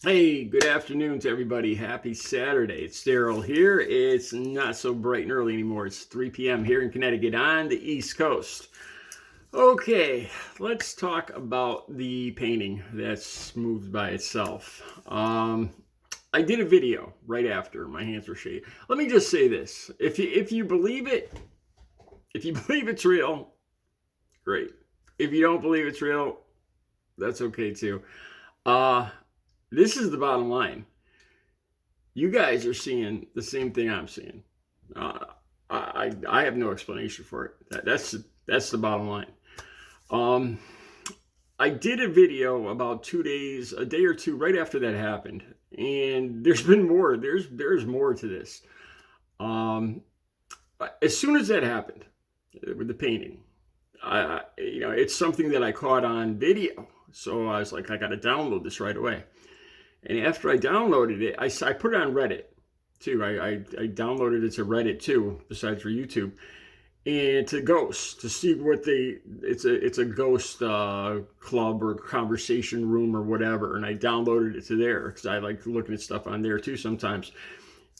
Hey, good afternoon to everybody. Happy Saturday. It's Daryl here. It's not so bright and early anymore. It's 3 p.m. here in Connecticut on the East Coast. Okay, let's talk about the painting that's moved by itself. I did a video right after my hands were shaking. Let me just say this: if you believe it, if you believe it's real, great. If you don't believe it's real, that's okay too. Uh, this is the bottom line. You guys are seeing the same thing I'm seeing. Uh, I have no explanation for it. That's the bottom line. Um, I did a video about 2 days, a day or two right after that happened, and there's been more. There's more to this. Um, as soon as that happened with the painting, it's something that I caught on video. So I was like, I got to download this right away. And after I downloaded it, I put it on Reddit too. I downloaded it to Reddit too, besides for YouTube, and to Ghost to see what it's a Ghost club or conversation room or whatever. And I downloaded it to there because I like looking at stuff on there too sometimes.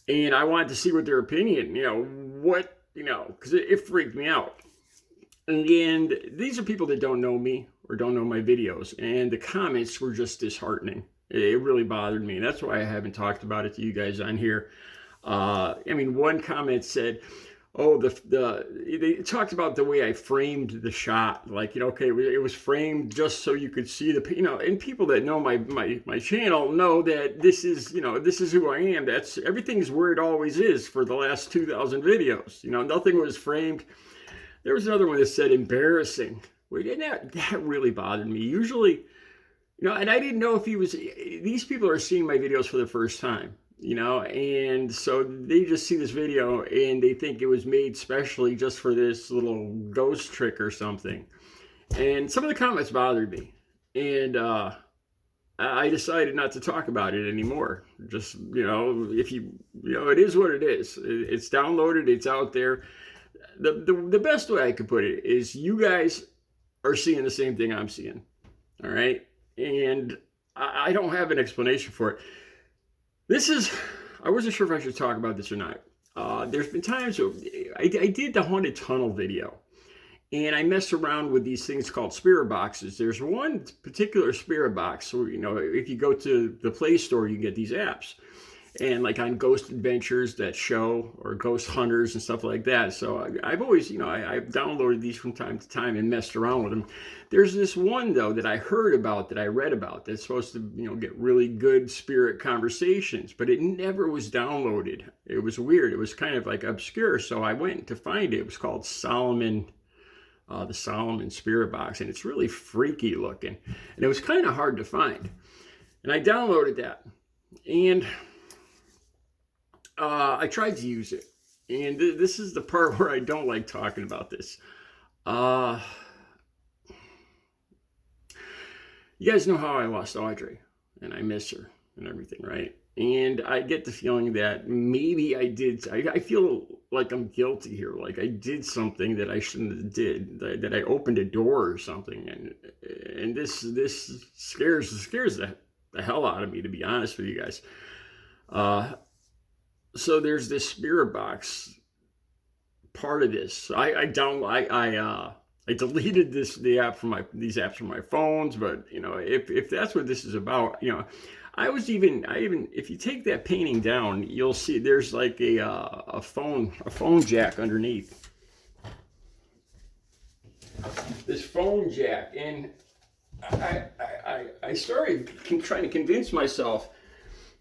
And I wanted to see what their opinion, because it freaked me out. And these are people that don't know me or don't know my videos, and the comments were just disheartening. It really bothered me, and that's why I haven't talked about it to you guys on here. One comment said, "Oh, they talked about the way I framed the shot. Like, okay, it was framed just so you could see and people that know my channel know that this is who I am. That's everything's where it always is for the last 2,000 videos. Nothing was framed." There was another one that said embarrassing. That really bothered me. Usually, and I didn't know if these people are seeing my videos for the first time, and so they just see this video and they think it was made specially just for this little ghost trick or something. And some of the comments bothered me. And I decided not to talk about it anymore. Just, if it is what it is. It's downloaded, it's out there. The best way I could put it is you guys are seeing the same thing I'm seeing. All right. And I don't have an explanation for it. I wasn't sure if I should talk about this or not. There's been times I did the Haunted Tunnel video, and I messed around with these things called spirit boxes. There's one particular spirit box. So, if you go to the Play Store, you get these apps. And like on Ghost Adventures, that show, or Ghost Hunters and stuff like that. So I've always, I've downloaded these from time to time and messed around with them. There's this one though that I heard about, that I read about, that's supposed to, get really good spirit conversations, but it never was downloaded. It was weird. It was kind of like obscure. So I went to find it. It was called Solomon, the Solomon Spirit Box, and it's really freaky looking. And it was kind of hard to find. And I downloaded that. And I tried to use it, and this is the part where I don't like talking about this. You guys know how I lost Audrey, and I miss her and everything, right? And I get the feeling that maybe I feel like I'm guilty here, like I did something that I shouldn't have did, that I opened a door or something, and this scares the hell out of me, to be honest with you guys. So there's this spirit box part of this. I deleted these apps from my phones, but if that's what this is about, if you take that painting down, you'll see there's like a phone jack underneath. This phone jack, and I started trying to convince myself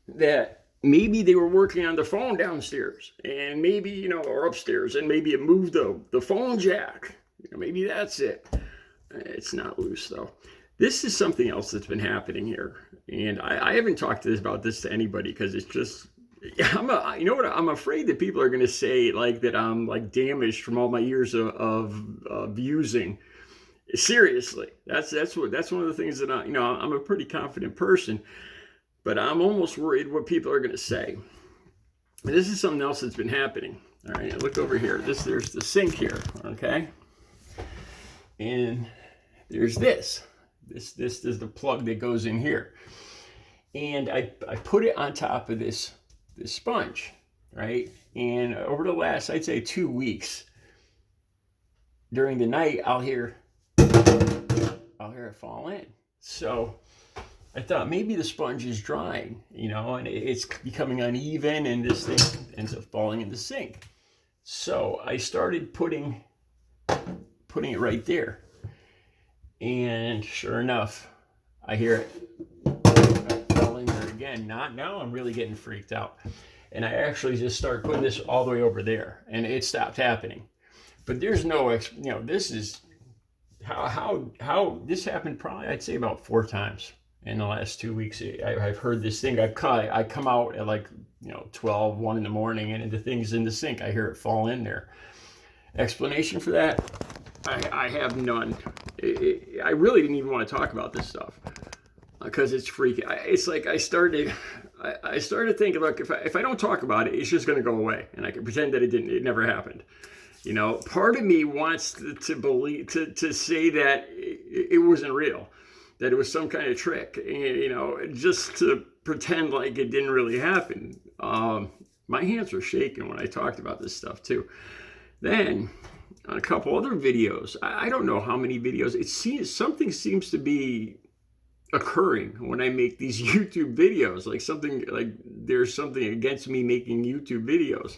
that maybe they were working on the phone downstairs, and maybe, or upstairs, and maybe it moved the phone jack. Maybe that's it. It's not loose though. This is something else that's been happening here, and I haven't talked about this to anybody because it's just, I'm afraid that people are going to say like that I'm like damaged from all my years of using. Seriously, that's one of the things that I'm a pretty confident person. But I'm almost worried what people are going to say. And this is something else that's been happening. All right, look over here. There's the sink here, okay? And there's this. This is the plug that goes in here. And I put it on top of this sponge, right? And over the last, I'd say 2 weeks, during the night, I'll hear it fall in. So I thought maybe the sponge is drying, and it's becoming uneven, and this thing ends up falling in the sink. So I started putting it right there, and sure enough, I hear it fall in there again. Now I'm really getting freaked out, and I actually just started putting this all the way over there, and it stopped happening. But there's no, this is how this happened. Probably I'd say about 4 times in the last 2 weeks. I've heard this thing. I come out at like 12, 1 in the morning, and the thing's in the sink. I hear it fall in there. Explanation for that? I have none. I really didn't even want to talk about this stuff because it's freaky. It's like I started thinking, look, if I don't talk about it, it's just going to go away, and I can pretend that it never happened. Part of me wants to believe, to say that it wasn't real, that it was some kind of trick, just to pretend like it didn't really happen. My hands were shaking when I talked about this stuff too. Then on a couple other videos, I don't know how many videos, something seems to be occurring when I make these YouTube videos, like there's something against me making YouTube videos.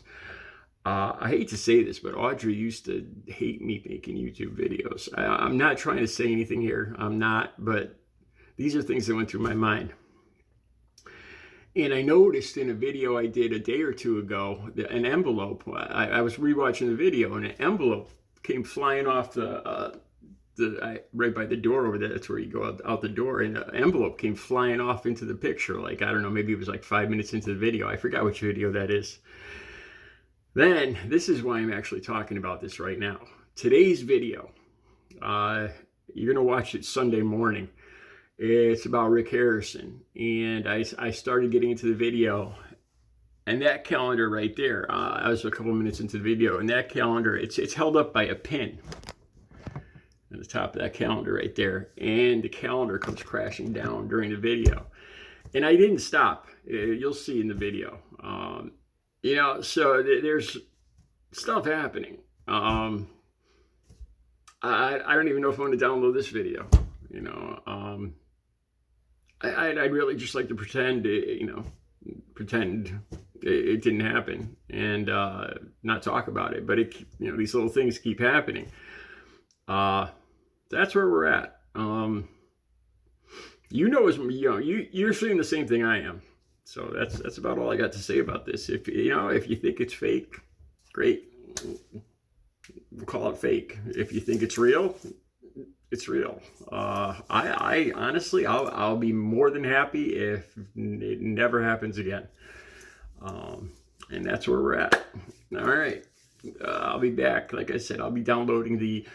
I hate to say this, but Audrey used to hate me making YouTube videos. I'm not trying to say anything here. I'm not, but these are things that went through my mind. And I noticed in a video I did a day or two ago, an envelope. I was rewatching the video, and an envelope came flying off right by the door over there. That's where you go out the door, and the envelope came flying off into the picture. Like, I don't know, maybe it was like 5 minutes into the video. I forgot which video that is. Then, this is why I'm actually talking about this right now. Today's video, you're going to watch it Sunday morning. It's about Rick Harrison. And I started getting into the video. And that calendar right there, I was a couple minutes into the video. And that calendar, it's held up by a pin at the top of that calendar right there. And the calendar comes crashing down during the video. And I didn't stop. You'll see in the video. So there's stuff happening. I don't even know if I want to download this video. I'd really just like to pretend it didn't happen and not talk about it. But these little things keep happening. That's where we're at. You're seeing the same thing I am. So that's about all I got to say about this. If you think it's fake, great. We'll call it fake. If you think it's real, it's real. I honestly, I'll be more than happy if it never happens again. And that's where we're at. All right. I'll be back. Like I said, I'll be downloading the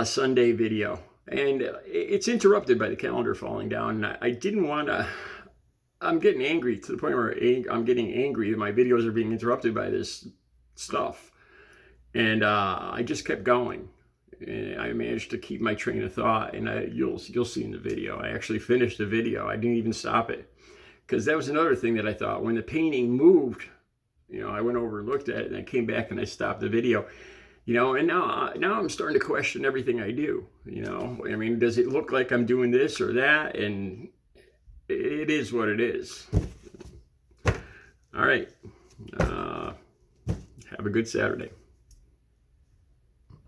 Sunday video. And it's interrupted by the calendar falling down. And I didn't want to... I'm getting angry to the point where I'm getting angry that my videos are being interrupted by this stuff. And I just kept going. And I managed to keep my train of thought. And you'll see in the video. I actually finished the video. I didn't even stop it. Because that was another thing that I thought. When the painting moved, I went over and looked at it. And I came back and I stopped the video. And now I'm starting to question everything I do. Does it look like I'm doing this or that? And it is what it is. All right. Have a good Saturday.